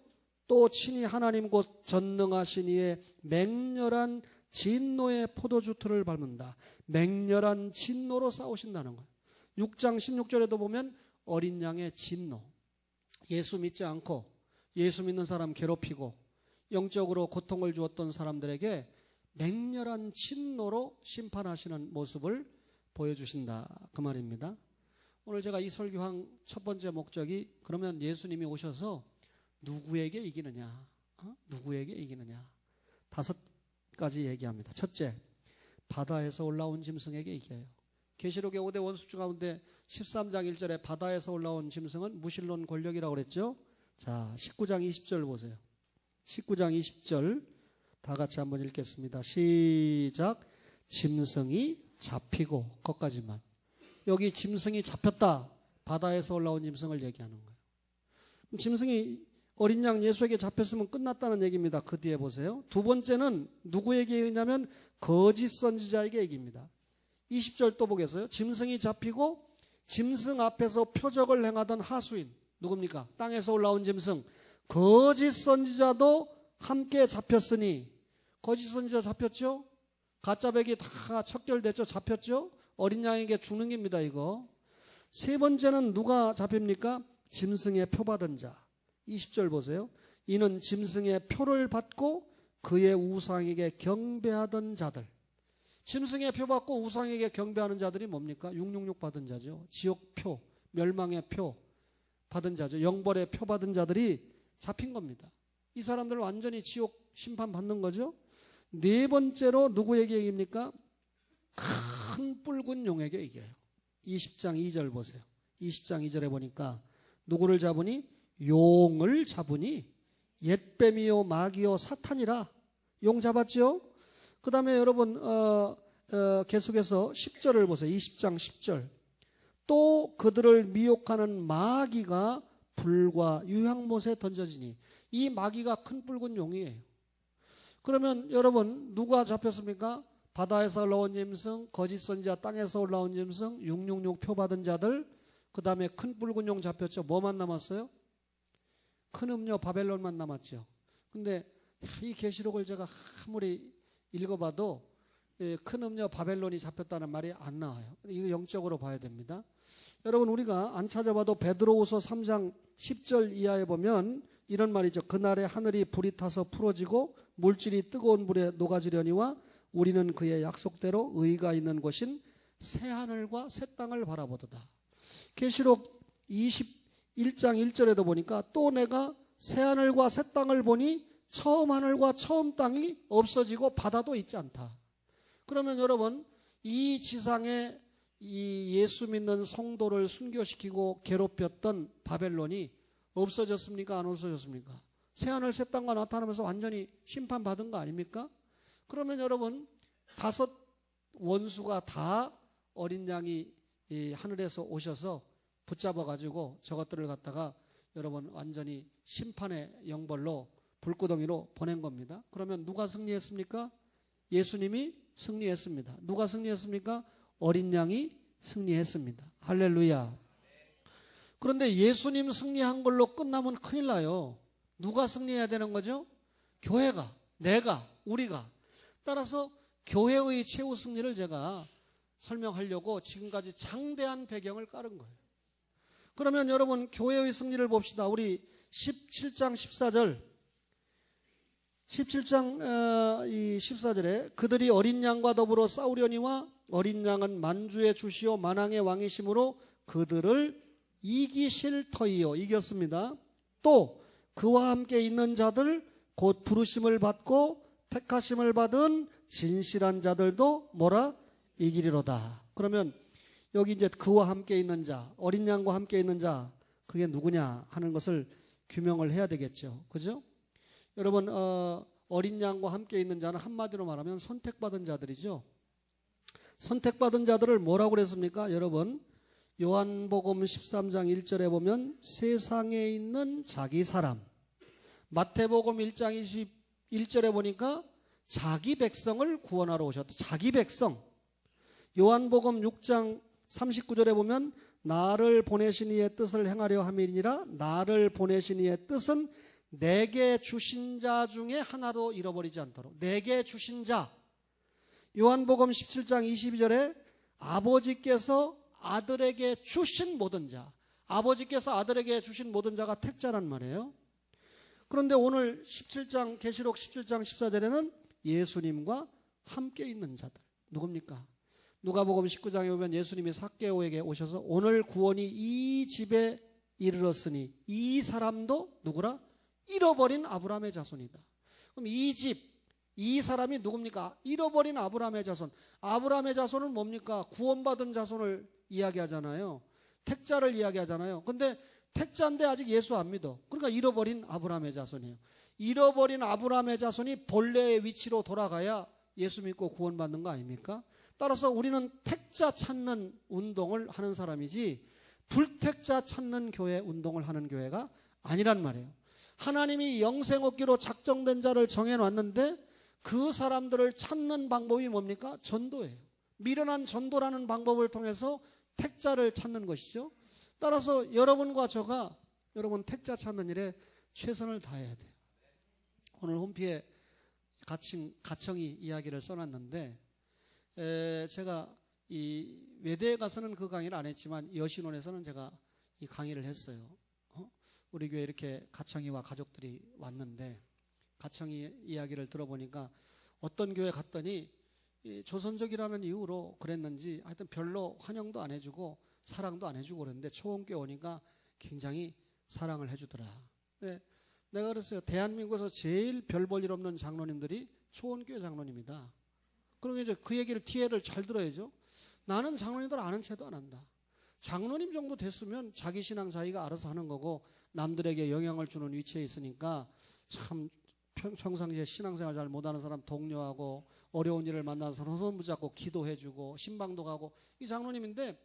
또 친히 하나님 곧 전능하신 이의 맹렬한 진노의 포도주틀을 밟는다. 맹렬한 진노로 싸우신다는 거예요. 6장 16절에도 보면 어린 양의 진노. 예수 믿지 않고 예수 믿는 사람 괴롭히고 영적으로 고통을 주었던 사람들에게 맹렬한 진노로 심판하시는 모습을 보여주신다. 그 말입니다. 오늘 제가 이 설교한 첫 번째 목적이 그러면 예수님이 오셔서 누구에게 이기느냐? 누구에게 이기느냐? 5가지 얘기합니다. 첫째, 바다에서 올라온 짐승에게 이겨요. 계시록의 5대 원수주 가운데 13장 1절에 바다에서 올라온 짐승은 무신론 권력이라고 그랬죠. 자, 19장 20절 보세요. 19장 20절 다 같이 한번 읽겠습니다. 시작. 짐승이 잡히고 거기까지만. 여기 짐승이 잡혔다. 바다에서 올라온 짐승을 얘기하는 거예요. 짐승이 어린 양 예수에게 잡혔으면 끝났다는 얘기입니다. 그 뒤에 보세요. 두 번째는 누구에게 얘기냐면 거짓 선지자에게 얘기입니다. 20절 또 보겠어요. 짐승이 잡히고 짐승 앞에서 표적을 행하던 하수인 누굽니까? 땅에서 올라온 짐승 거짓 선지자도 함께 잡혔으니 거짓 선지자 잡혔죠? 가짜백이 다 척결됐죠? 잡혔죠? 어린 양에게 주는 겁니다. 이거. 세 번째는 누가 잡힙니까? 짐승의 표 받은 자. 20절 보세요. 이는 짐승의 표를 받고 그의 우상에게 경배하던 자들. 짐승의 표 받고 우상에게 경배하는 자들이 뭡니까? 666 받은 자죠. 지옥표, 멸망의 표 받은 자죠. 영벌의 표 받은 자들이 잡힌 겁니다. 이 사람들 완전히 지옥 심판 받는 거죠. 네 번째로 누구에게 이깁니까? 큰 붉은 용에게 이겨요. 20장 2절 보세요. 20장 2절에 보니까 누구를 잡으니? 용을 잡으니 옛뱀이요 마귀요 사탄이라. 용 잡았죠? 그 다음에 여러분 계속해서 10절을 보세요. 20장 10절. 또 그들을 미혹하는 마귀가 불과 유황못에 던져지니. 이 마귀가 큰 붉은 용이에요. 그러면 여러분 누가 잡혔습니까? 바다에서 올라온 짐승, 거짓 선지자, 땅에서 올라온 짐승, 666 표 받은 자들, 그 다음에 큰 붉은 용 잡혔죠. 뭐만 남았어요? 큰 음녀 바벨론만 남았죠. 근데 이 계시록을 제가 아무리 읽어봐도 큰 음녀 바벨론이 잡혔다는 말이 안 나와요. 이거 영적으로 봐야 됩니다. 여러분 우리가 안 찾아봐도 베드로후서 3장 10절 이하에 보면 이런 말이죠. 그날에 하늘이 불이 타서 풀어지고 물질이 뜨거운 불에 녹아지려니와 우리는 그의 약속대로 의가 있는 곳인 새하늘과 새 땅을 바라보도다. 계시록 21장 1절에도 보니까 또 내가 새하늘과 새 땅을 보니 처음 하늘과 처음 땅이 없어지고 바다도 있지 않다. 그러면 여러분 이 지상에 이 예수 믿는 성도를 순교시키고 괴롭혔던 바벨론이 없어졌습니까? 안 없어졌습니까? 새하늘 새 땅과 나타나면서 완전히 심판받은 거 아닙니까? 그러면 여러분 5 원수가 다 어린 양이 이 하늘에서 오셔서 붙잡아가지고 저것들을 갖다가 여러분 완전히 심판의 영벌로 불구덩이로 보낸 겁니다. 그러면 누가 승리했습니까? 예수님이 승리했습니다. 누가 승리했습니까? 어린 양이 승리했습니다. 할렐루야. 그런데 예수님 승리한 걸로 끝나면 큰일 나요. 누가 승리해야 되는 거죠? 교회가, 내가, 우리가. 따라서 교회의 최후 승리를 제가 설명하려고 지금까지 장대한 배경을 깔은 거예요. 그러면 여러분 교회의 승리를 봅시다. 우리 17장 14절 17장 14절에 그들이 어린 양과 더불어 싸우려니와 어린 양은 만주의 주시오 만왕의 왕이심으로 그들을 이기실 터이요. 이겼습니다. 또 그와 함께 있는 자들 곧 부르심을 받고 택하심을 받은 진실한 자들도 뭐라? 이기리로다. 그러면 여기 이제 그와 함께 있는 자, 어린 양과 함께 있는 자, 그게 누구냐 하는 것을 규명을 해야 되겠죠. 그죠? 여러분, 어린 양과 함께 있는 자는 한마디로 말하면 선택받은 자들이죠. 선택받은 자들을 뭐라고 그랬습니까? 여러분, 요한복음 13장 1절에 보면 세상에 있는 자기 사람, 마태복음 1장 21절에 보니까 자기 백성을 구원하러 오셨다. 자기 백성. 요한복음 6장 39절에 보면 나를 보내신 이의 뜻을 행하려 함이니라. 나를 보내신 이의 뜻은 내게 주신 자 중에 하나도 잃어버리지 않도록. 내게 주신 자. 요한복음 17장 22절에 아버지께서 아들에게 주신 모든 자. 아버지께서 아들에게 주신 모든 자가 택자란 말이에요. 그런데 오늘 17장 계시록 17장 14절에는 예수님과 함께 있는 자들. 누굽니까? 누가복음 19장에 보면 예수님이 삭개오에게 오셔서 오늘 구원이 이 집에 이르렀으니 이 사람도 누구라? 잃어버린 아브라함의 자손이다. 그럼 이 집, 이 사람이 누굽니까? 잃어버린 아브라함의 자손. 아브라함의 자손은 뭡니까? 구원받은 자손을 이야기하잖아요. 택자를 이야기하잖아요. 근데 택자인데 아직 예수 안 믿어. 그러니까 잃어버린 아브라함의 자손이에요. 잃어버린 아브라함의 자손이 본래의 위치로 돌아가야 예수 믿고 구원받는 거 아닙니까? 따라서 우리는 택자 찾는 운동을 하는 사람이지 불택자 찾는 교회 운동을 하는 교회가 아니란 말이에요. 하나님이 영생 얻기로 작정된 자를 정해놨는데 그 사람들을 찾는 방법이 뭡니까? 전도예요. 미련한 전도라는 방법을 통해서 택자를 찾는 것이죠. 따라서 여러분과 저가 여러분 택자 찾는 일에 최선을 다해야 돼요. 오늘 홈피에 가청이 이야기를 써놨는데 제가 이 외대에 가서는 그 강의를 안 했지만 여신원에서는 제가 이 강의를 했어요. 우리 교회 이렇게 가청이와 가족들이 왔는데 가청이 이야기를 들어보니까 어떤 교회 갔더니 이 조선족이라는 이유로 그랬는지 하여튼 별로 환영도 안 해주고 사랑도 안 해주고 그랬는데 초원교회 오니까 굉장히 사랑을 해주더라. 내가 그랬어요. 대한민국에서 제일 별 볼 일 없는 장로님들이 초원교회 장로님이다. 그러면 이제 그 얘기를 뒤에를 잘 들어야죠. 나는 장로님들 아는 채도 안 한다. 장로님 정도 됐으면 자기 신앙 자기가 알아서 하는 거고 남들에게 영향을 주는 위치에 있으니까 참 평상시에 신앙생활 잘 못하는 사람 독려하고 어려운 일을 만나는 사람 손 붙잡고 기도해주고 신방도 가고 이 장로님인데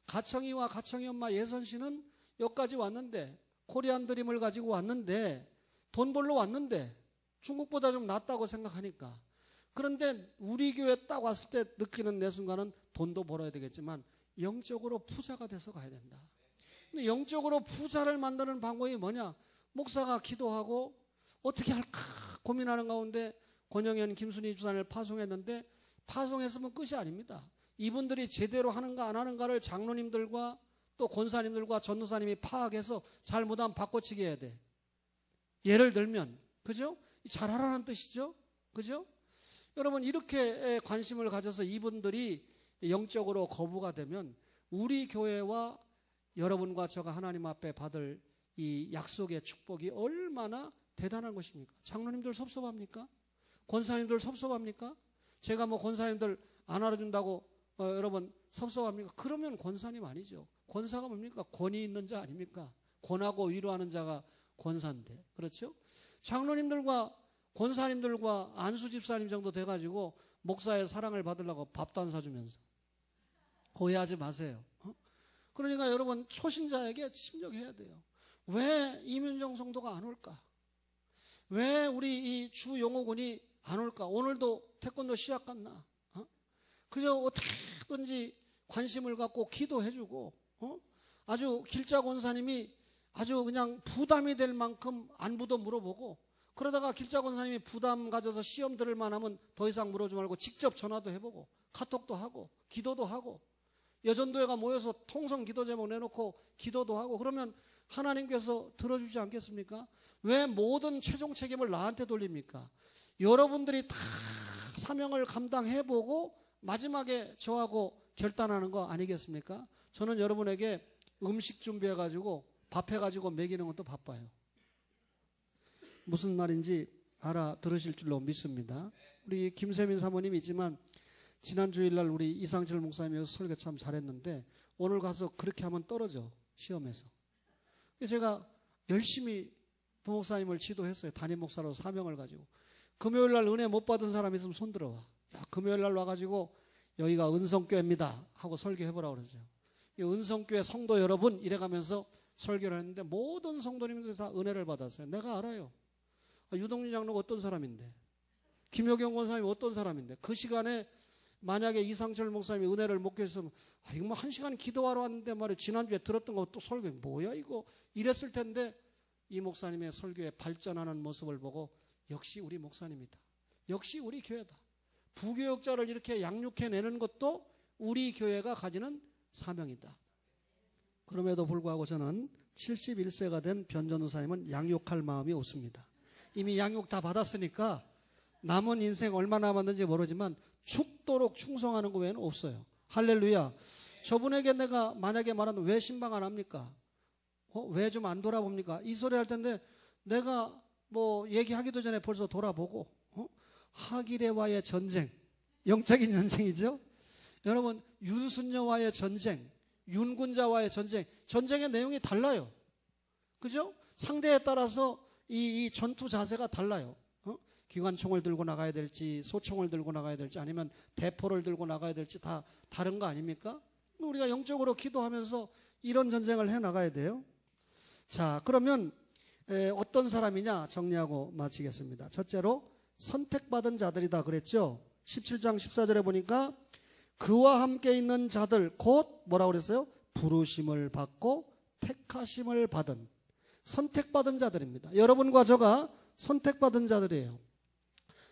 가청이와 가청이 엄마 예선 씨는 여기까지 왔는데 코리안 드림을 가지고 왔는데 돈 벌러 왔는데 중국보다 좀 낫다고 생각하니까 그런데 우리 교회 딱 왔을 때 느끼는 내 순간은 돈도 벌어야 되겠지만 영적으로 부자가 돼서 가야 된다. 근데 영적으로 부자를 만드는 방법이 뭐냐? 목사가 기도하고 어떻게 할까 고민하는 가운데 권영현, 김순희 주산을 파송했는데 파송했으면 끝이 아닙니다. 이분들이 제대로 하는가 안 하는가를 장로님들과 또 권사님들과 전도사님이 파악해서 잘못하면 바꿔치기 해야 돼. 예를 들면 그죠? 잘하라는 뜻이죠. 그죠? 여러분 이렇게 관심을 가져서 이분들이 영적으로 거부가 되면 우리 교회와 여러분과 저가 하나님 앞에 받을 이 약속의 축복이 얼마나 대단한 것입니까? 장로님들 섭섭합니까? 권사님들 섭섭합니까? 제가 뭐 권사님들 안 알아준다고 여러분 섭섭합니까? 그러면 권사님 아니죠. 권사가 뭡니까? 권위 있는 자 아닙니까? 권하고 위로하는 자가 권사인데 그렇죠? 장로님들과 권사님들과 안수 집사님 정도 돼가지고 목사의 사랑을 받으려고 밥도 안 사주면서 오해하지 마세요. 그러니까 여러분 초신자에게 침략해야 돼요. 왜 이민정 성도가 안 올까? 왜 우리 이 주용호군이 안 올까? 오늘도 태권도 시합 갔나? 그저 어떻게든지 관심을 갖고 기도해주고 아주 길자 권사님이 아주 그냥 부담이 될 만큼 안부도 물어보고 그러다가 길자 권사님이 부담 가져서 시험 들을 만하면 더 이상 물어주지 말고 직접 전화도 해보고 카톡도 하고 기도도 하고 여전도회가 모여서 통성 기도 제목 내놓고 기도도 하고 그러면 하나님께서 들어주지 않겠습니까? 왜 모든 최종 책임을 나한테 돌립니까? 여러분들이 다 사명을 감당해보고 마지막에 저하고 결단하는 거 아니겠습니까? 저는 여러분에게 음식 준비해가지고 밥 해가지고 먹이는 것도 바빠요. 무슨 말인지 알아들으실 줄로 믿습니다. 우리 김세민 사모님이 있지만 지난 주일날 우리 이상철 목사님이 설교 참 잘했는데 오늘 가서 그렇게 하면 떨어져 시험에서. 제가 열심히 부목사님을 지도했어요. 담임 목사로 사명을 가지고. 금요일날 은혜 못 받은 사람 있으면 손 들어와. 야, 금요일날 와가지고 여기가 은성교회입니다 하고 설교해보라고 그러죠. 이 은성교회 성도 여러분 이래가면서 설교를 했는데 모든 성도님들이 다 은혜를 받았어요. 내가 알아요. 유동준 장로가 어떤 사람인데, 김효경 권사님이 어떤 사람인데, 그 시간에 만약에 이상철 목사님이 은혜를 못 계셨으면 이거 뭐 1시간 기도하러 왔는데 말이야, 지난주에 들었던 거 또 설교 뭐야 이거 이랬을 텐데, 이 목사님의 설교에 발전하는 모습을 보고 역시 우리 목사님이다, 역시 우리 교회다, 부교역자를 이렇게 양육해내는 것도 우리 교회가 가지는 사명이다. 그럼에도 불구하고 저는 71세가 된 변전우사님은 양육할 마음이 없습니다. 이미 양육 다 받았으니까 남은 인생 얼마 남았는지 모르지만 죽도록 충성하는 것 외에는 없어요. 할렐루야. 저분에게 내가 만약에 말하면 왜 신방 안 합니까? 왜 좀 안 돌아봅니까? 이 소리 할 텐데 내가 뭐 얘기하기도 전에 벌써 돌아보고, 하기래와의 전쟁, 영적인 전쟁이죠. 여러분, 윤순녀와의 전쟁, 윤군자와의 전쟁, 전쟁의 내용이 달라요. 그죠? 상대에 따라서 이 전투 자세가 달라요. 기관총을 들고 나가야 될지, 소총을 들고 나가야 될지, 아니면 대포를 들고 나가야 될지 다 다른 거 아닙니까? 우리가 영적으로 기도하면서 이런 전쟁을 해 나가야 돼요. 자, 그러면 어떤 사람이냐 정리하고 마치겠습니다. 첫째로 선택받은 자들이다 그랬죠. 17장 14절에 보니까 그와 함께 있는 자들 곧 뭐라고 그랬어요? 부르심을 받고 택하심을 받은, 선택받은 자들입니다. 여러분과 저가 선택받은 자들이에요.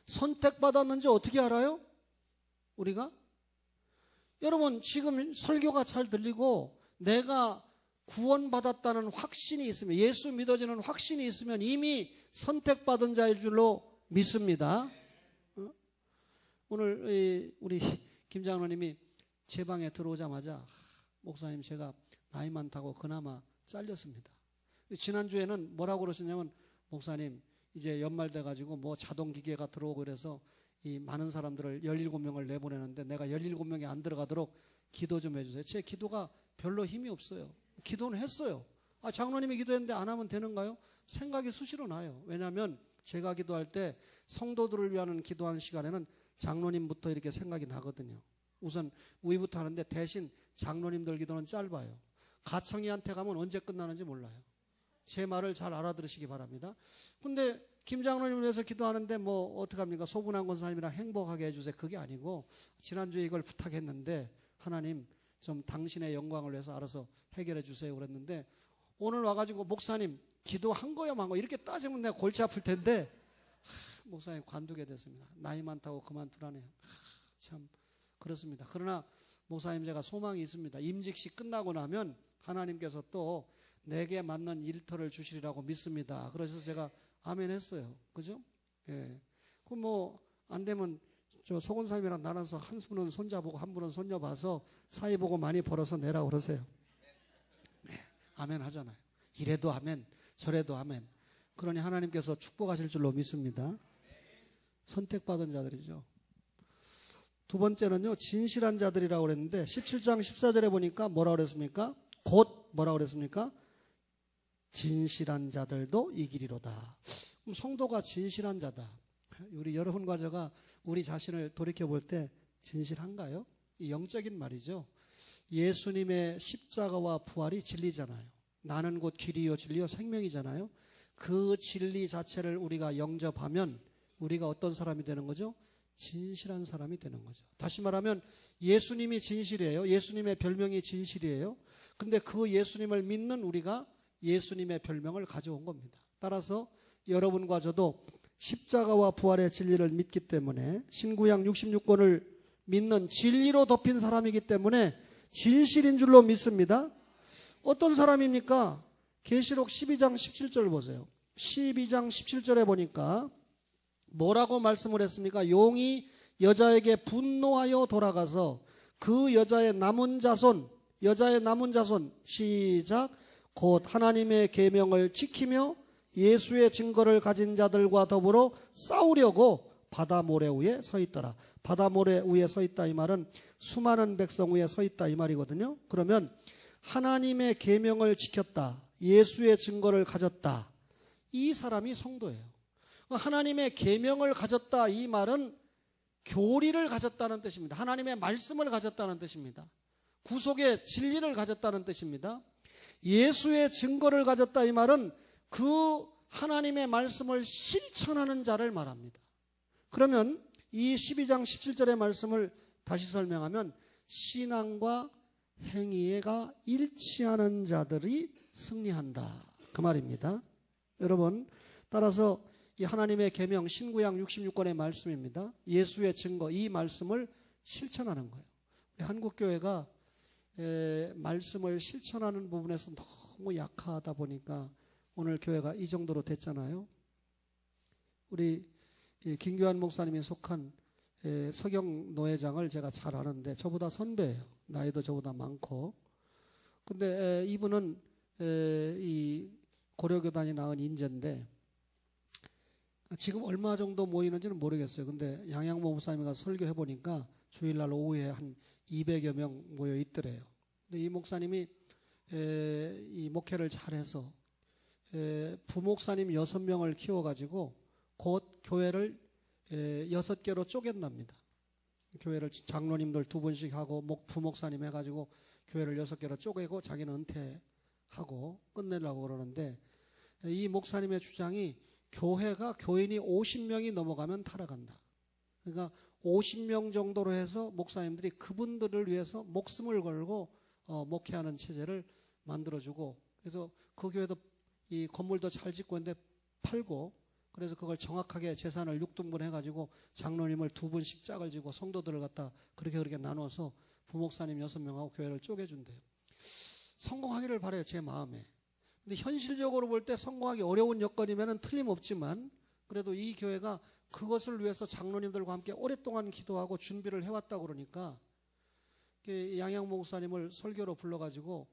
선택받았는지 어떻게 알아요? 우리가? 여러분, 지금 설교가 잘 들리고 내가 구원받았다는 확신이 있으면, 예수 믿어지는 확신이 있으면 이미 선택받은 자일 줄로 믿습니다. 오늘 우리 김 장로님이 제 방에 들어오자마자 목사님 제가 나이 많다고 그나마 잘렸습니다. 지난주에는 뭐라고 그러시냐면, 목사님 이제 연말 돼가지고 뭐 자동기계가 들어오고 그래서 이 많은 사람들을 17명을 내보내는데 내가 17명이 안 들어가도록 기도 좀 해주세요. 제 기도가 별로 힘이 없어요. 기도는 했어요. 장로님이 기도했는데 안 하면 되는가요? 생각이 수시로 나요. 왜냐하면 제가 기도할 때 성도들을 위한 기도하는 시간에는 장로님부터 이렇게 생각이 나거든요. 우선 우리부터 하는데 대신 장로님들 기도는 짧아요. 가청이한테 가면 언제 끝나는지 몰라요. 제 말을 잘 알아들으시기 바랍니다. 근데 김 장로님을 위해서 기도하는데 뭐 어떡합니까? 소분한 권사님이랑 행복하게 해주세요. 그게 아니고 지난주에 이걸 부탁했는데 하나님 좀 당신의 영광을 위해서 알아서 해결해 주세요 그랬는데, 오늘 와가지고 목사님 기도한 거야 만 거 이렇게 따지면 내가 골치 아플 텐데 목사님 관두게 됐습니다. 나이 많다고 그만두라네요. 참 그렇습니다. 그러나 목사님 제가 소망이 있습니다. 임직식 끝나고 나면 하나님께서 또 내게 맞는 일터를 주시리라고 믿습니다. 그래서 제가 아멘 했어요. 그죠? 예. 그럼 뭐 안 되면 저 소건사님이랑 나눠서 한 분은 손자보고 한 분은 손녀봐서 사이 보고 많이 벌어서 내라 그러세요. 네. 아멘 하잖아요. 이래도 아멘, 저래도 아멘. 그러니 하나님께서 축복하실 줄로 믿습니다. 선택받은 자들이죠. 두 번째는요, 진실한 자들이라고 그랬는데 17장 14절에 보니까 뭐라고 그랬습니까? 곧 뭐라고 그랬습니까? 진실한 자들도 이기리로다. 그럼 성도가 진실한 자다. 우리 여러분과 제가 우리 자신을 돌이켜볼 때 진실한가요? 이 영적인 말이죠. 예수님의 십자가와 부활이 진리잖아요. 나는 곧 길이요 진리요 생명이잖아요. 그 진리 자체를 우리가 영접하면 우리가 어떤 사람이 되는 거죠? 진실한 사람이 되는 거죠. 다시 말하면 예수님이 진실이에요. 예수님의 별명이 진실이에요. 근데 그 예수님을 믿는 우리가 예수님의 별명을 가져온 겁니다. 따라서 여러분과 저도 십자가와 부활의 진리를 믿기 때문에 신구약 66권을 믿는 진리로 덮인 사람이기 때문에 진실인 줄로 믿습니다. 어떤 사람입니까? 계시록 12장 17절 보세요. 12장 17절에 보니까 뭐라고 말씀을 했습니까? 용이 여자에게 분노하여 돌아가서 그 여자의 남은 자손 시작, 곧 하나님의 계명을 지키며 예수의 증거를 가진 자들과 더불어 싸우려고 바다 모래 위에 서 있더라. 바다 모래 위에 서 있다 이 말은 수많은 백성 위에 서 있다 이 말이거든요. 그러면 하나님의 계명을 지켰다, 예수의 증거를 가졌다, 이 사람이 성도예요. 하나님의 계명을 가졌다 이 말은 교리를 가졌다는 뜻입니다. 하나님의 말씀을 가졌다는 뜻입니다. 구속의 진리를 가졌다는 뜻입니다. 예수의 증거를 가졌다 이 말은 그 하나님의 말씀을 실천하는 자를 말합니다. 그러면 이 12장 17절의 말씀을 다시 설명하면 신앙과 행위가 일치하는 자들이 승리한다. 그 말입니다. 여러분, 따라서 이 하나님의 계명 신구약 66권의 말씀입니다. 예수의 증거, 이 말씀을 실천하는 거예요. 한국교회가 말씀을 실천하는 부분에서 너무 약하다 보니까 오늘 교회가 이 정도로 됐잖아요. 우리 김규환 목사님이 속한 서경 노회장을 제가 잘 아는데 저보다 선배예요. 나이도 저보다 많고. 근데 이분은 이 고려교단이 낳은 인재인데 지금 얼마 정도 모이는지는 모르겠어요. 근데 양양모 목사님이 설교해 보니까 주일날 오후에 한 200여 명 모여 있더래요. 근데 이 목사님이 이 목회를 잘해서 부목사님 6명을 키워가지고 곧 교회를 6개로 쪼갠답니다. 교회를 장로님들 2분씩 하고 부목사님 해가지고 교회를 6개로 쪼개고 자기는 은퇴하고 끝내려고 그러는데 이 목사님의 주장이 교회가 교인이 50명이 넘어가면 타락한다. 그러니까 50명 정도로 해서 목사님들이 그분들을 위해서 목숨을 걸고 목회하는 체제를 만들어주고 그래서 그 교회도 이 건물도 잘 짓고 있는데 팔고 그래서 그걸 정확하게 재산을 6등분 해가지고 장로님을 2분씩 짝을 지고 성도들을 갖다 그렇게 나눠서 부목사님 6명하고 교회를 쪼개준대요. 성공하기를 바라요, 제 마음에. 근데 현실적으로 볼 때 성공하기 어려운 여건이면 틀림없지만 그래도 이 교회가 그것을 위해서 장로님들과 함께 오랫동안 기도하고 준비를 해왔다고 그러니까 양양 목사님을 설교로 불러가지고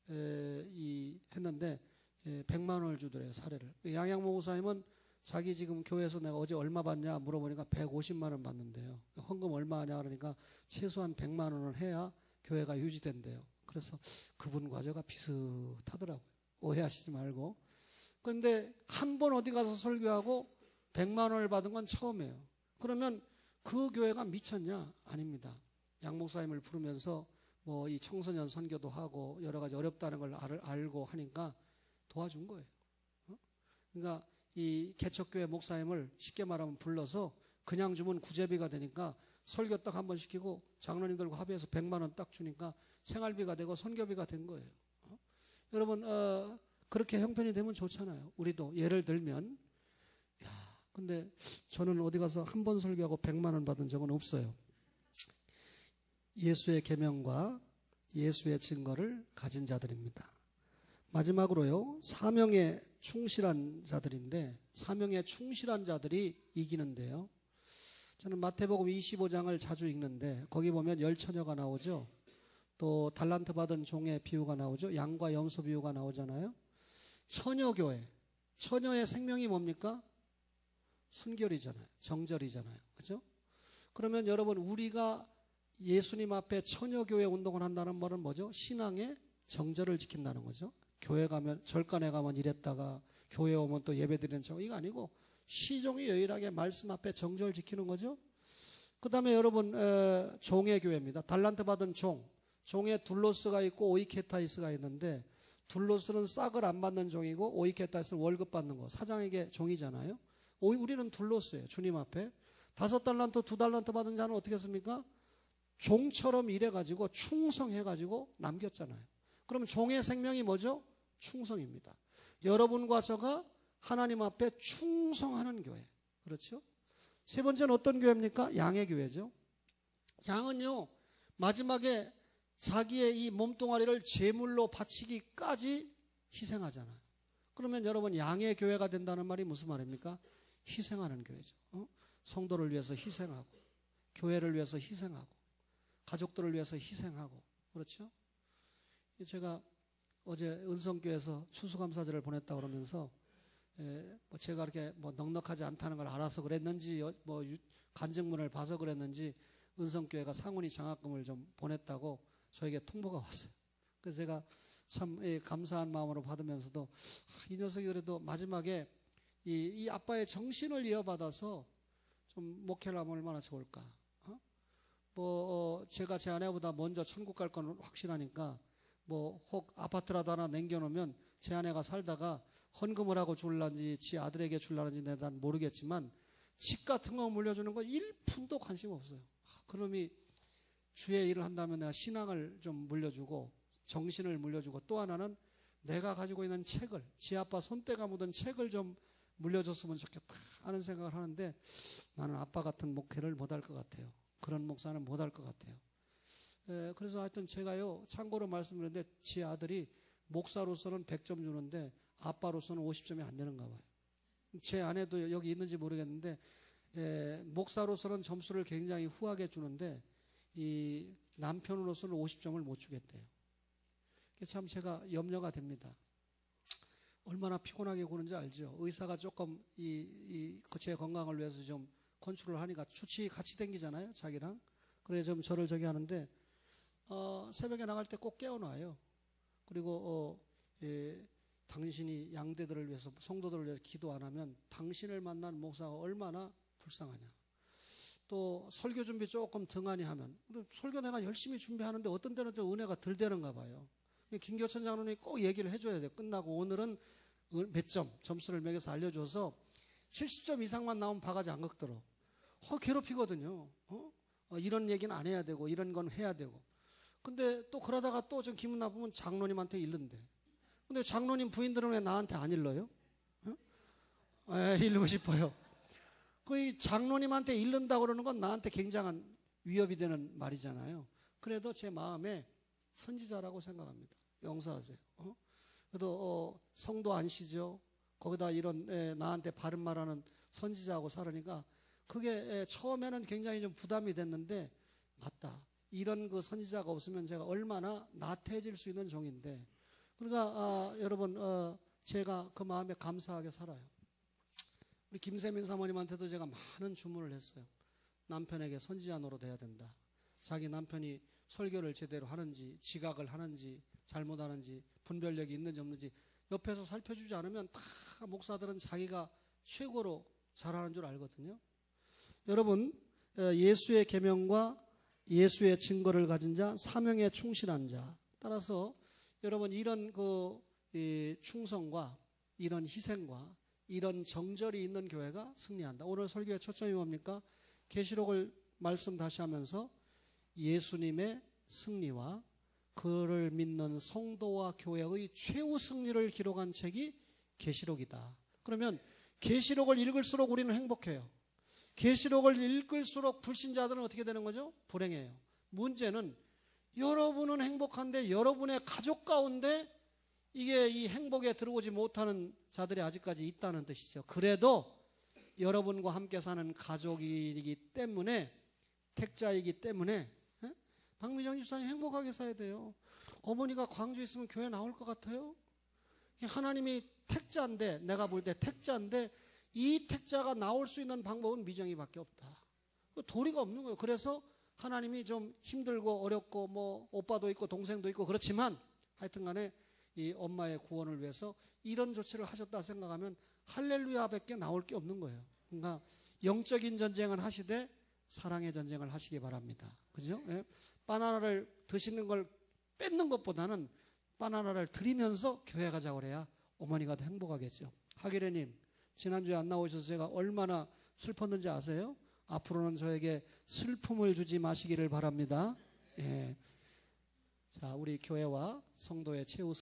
했는데 100만 원을 주더래요, 사례를. 양양 목사님은 자기 지금 교회에서 내가 어제 얼마 받냐 물어보니까 150만 원 받는데요. 헌금 얼마 하냐 그러니까 최소한 100만 원을 해야 교회가 유지된대요. 그래서 그분 과제가 비슷하더라고요. 오해하시지 말고. 그런데 한 번 어디 가서 설교하고 100만 원을 받은 건 처음이에요. 그러면 그 교회가 미쳤냐? 아닙니다. 양 목사님을 부르면서 뭐 이 청소년 선교도 하고 여러 가지 어렵다는 걸 알고 하니까 도와준 거예요. 그러니까 이 개척교회 목사님을 쉽게 말하면 불러서 그냥 주면 구제비가 되니까 설교 딱 한 번 시키고 장로님들과 합의해서 100만 원 딱 주니까 생활비가 되고 선교비가 된 거예요. 여러분 그렇게 형편이 되면 좋잖아요. 우리도 예를 들면 근데 저는 어디 가서 한 번 설교하고 100만 원 받은 적은 없어요. 예수의 계명과 예수의 증거를 가진 자들입니다. 마지막으로요. 사명에 충실한 자들인데 사명에 충실한 자들이 이기는데요. 저는 마태복음 25장을 자주 읽는데 거기 보면 열처녀가 나오죠. 또 달란트 받은 종의 비유가 나오죠. 양과 염소 비유가 나오잖아요. 처녀교회. 처녀의 생명이 뭡니까? 순결이잖아요. 정절이잖아요. 그죠? 그러면 여러분 우리가 예수님 앞에 처녀교회 운동을 한다는 말은 뭐죠? 신앙의 정절을 지킨다는 거죠. 교회 가면 절간에 가면 이랬다가 교회 오면 또 예배 드리는 척 이거 아니고 시종이 유일하게 말씀 앞에 정절 지키는 거죠. 그 다음에 여러분 종의 교회입니다. 달란트 받은 종에 둘로스가 있고 오이케타이스가 있는데 둘로스는 싹을 안 받는 종이고 오이케타이스는 월급 받는 거. 사장에게 종이잖아요. 우리는 둘로스예요. 주님 앞에. 5달란트 2달란트 받은 자는 어떻게 했습니까? 종처럼 일해가지고 충성해가지고 남겼잖아요. 그럼 종의 생명이 뭐죠? 충성입니다. 여러분과 저가 하나님 앞에 충성하는 교회. 그렇죠? 세 번째는 어떤 교회입니까? 양의 교회죠. 양은요, 마지막에 자기의 이 몸뚱아리를 제물로 바치기까지 희생하잖아요. 그러면 여러분 양의 교회가 된다는 말이 무슨 말입니까? 희생하는 교회죠. 성도를 위해서 희생하고 교회를 위해서 희생하고 가족들을 위해서 희생하고 그렇죠? 제가 어제 은성교회에서 추수감사절을 보냈다 그러면서 뭐 제가 그렇게 뭐 넉넉하지 않다는 걸 알아서 그랬는지 뭐 간증문을 봐서 그랬는지 은성교회가 상훈이 장학금을 좀 보냈다고 저에게 통보가 왔어요. 그래서 제가 참 감사한 마음으로 받으면서도 이 녀석이 그래도 마지막에 이 아빠의 정신을 이어받아서 좀 목회를 하면 얼마나 좋을까. 제가 제 아내보다 먼저 천국 갈 건 확실하니까 혹 아파트라도 하나 남겨놓으면 제 아내가 살다가 헌금을 하고 줄란지 지 아들에게 줄라는지 난 모르겠지만 집 같은 거 물려주는 거 1푼도 관심 없어요. 그놈이 주의 일을 한다면 내가 신앙을 좀 물려주고 정신을 물려주고 또 하나는 내가 가지고 있는 책을 지 아빠 손때가 묻은 책을 좀 물려줬으면 좋겠다 하는 생각을 하는데 나는 아빠 같은 목회를 못할 것 같아요. 그런 목사는 못할 것 같아요. 그래서 하여튼 제가요 참고로 말씀드렸는데 지 아들이 목사로서는 100점 주는데 아빠로서는 50점이 안 되는가 봐요. 제 아내도 여기 있는지 모르겠는데 목사로서는 점수를 굉장히 후하게 주는데 이 남편으로서는 50점을 못 주겠대요. 참 제가 염려가 됩니다. 얼마나 피곤하게 구는지 알죠. 의사가 조금 제 건강을 위해서 좀 컨트롤 하니까 수치 같이 댕기잖아요. 자기랑. 그래 좀 저를 저기 하는데 새벽에 나갈 때 꼭 깨워놔요. 그리고 당신이 양대들을 위해서 성도들을 위해서 기도 안 하면 당신을 만난 목사가 얼마나 불쌍하냐. 또 설교 준비 조금 등한히 하면 설교 내가 열심히 준비하는데 어떤 때는 좀 은혜가 덜 되는가 봐요. 김교천 장로님이 꼭 얘기를 해줘야 돼요. 끝나고 오늘은 몇 점 점수를 매겨서 알려줘서 70점 이상만 나오면 바가지 안 걷더러. 괴롭히거든요. 이런 얘기는 안 해야 되고 이런 건 해야 되고. 근데 또 그러다가 또 좀 기분 나쁘면 장로님한테 일른대. 근데 장로님 부인들은 왜 나한테 안 일러요? 일르고 싶어요. 그 장로님한테 일른다고 그러는 건 나한테 굉장한 위협이 되는 말이잖아요. 그래도 제 마음에 선지자라고 생각합니다. 용서하세요. 그래도 성도 아니시죠? 거기다 이런 나한테 바른 말하는 선지자하고 살으니까 그게 처음에는 굉장히 좀 부담이 됐는데 맞다. 이런 그 선지자가 없으면 제가 얼마나 나태해질 수 있는 종인데 그러니까 여러분 제가 그 마음에 감사하게 살아요. 우리 김세민 사모님한테도 제가 많은 주문을 했어요. 남편에게 선지자 노릇해야 된다. 자기 남편이 설교를 제대로 하는지 지각을 하는지 잘못하는지 분별력이 있는지 없는지 옆에서 살펴주지 않으면 다 목사들은 자기가 최고로 잘하는 줄 알거든요. 여러분 예수의 계명과 예수의 증거를 가진 자, 사명에 충실한 자. 따라서 여러분 이런 충성과 이런 희생과 이런 정절이 있는 교회가 승리한다. 오늘 설교의 초점이 뭡니까? 계시록을 말씀 다시 하면서 예수님의 승리와 그를 믿는 성도와 교회의 최후 승리를 기록한 책이 계시록이다. 그러면 계시록을 읽을수록 우리는 행복해요. 계시록을 읽을수록 불신자들은 어떻게 되는 거죠? 불행해요. 문제는 여러분은 행복한데 여러분의 가족 가운데 이게 이 행복에 들어오지 못하는 자들이 아직까지 있다는 뜻이죠. 그래도 여러분과 함께 사는 가족이기 때문에 택자이기 때문에 박미정 집사님 행복하게 살아야 돼요. 어머니가 광주에 있으면 교회 나올 것 같아요? 하나님이 택자인데 내가 볼 때 택자인데 이 택자가 나올 수 있는 방법은 미정이밖에 없다. 도리가 없는 거예요. 그래서 하나님이 좀 힘들고 어렵고 오빠도 있고 동생도 있고 그렇지만 하여튼간에 이 엄마의 구원을 위해서 이런 조치를 하셨다 생각하면 할렐루야밖에 나올 게 없는 거예요. 그러니까 영적인 전쟁은 하시되 사랑의 전쟁을 하시기 바랍니다. 그죠? 예? 바나나를 드시는 걸 뺏는 것보다는 바나나를 드리면서 교회 가자고 그래야 어머니가 더 행복하겠죠. 하기래님 지난주에 안 나오셔서 제가 얼마나 슬펐는지 아세요? 앞으로는 저에게 슬픔을 주지 마시기를 바랍니다. 예. 자, 우리 교회와 성도의 최후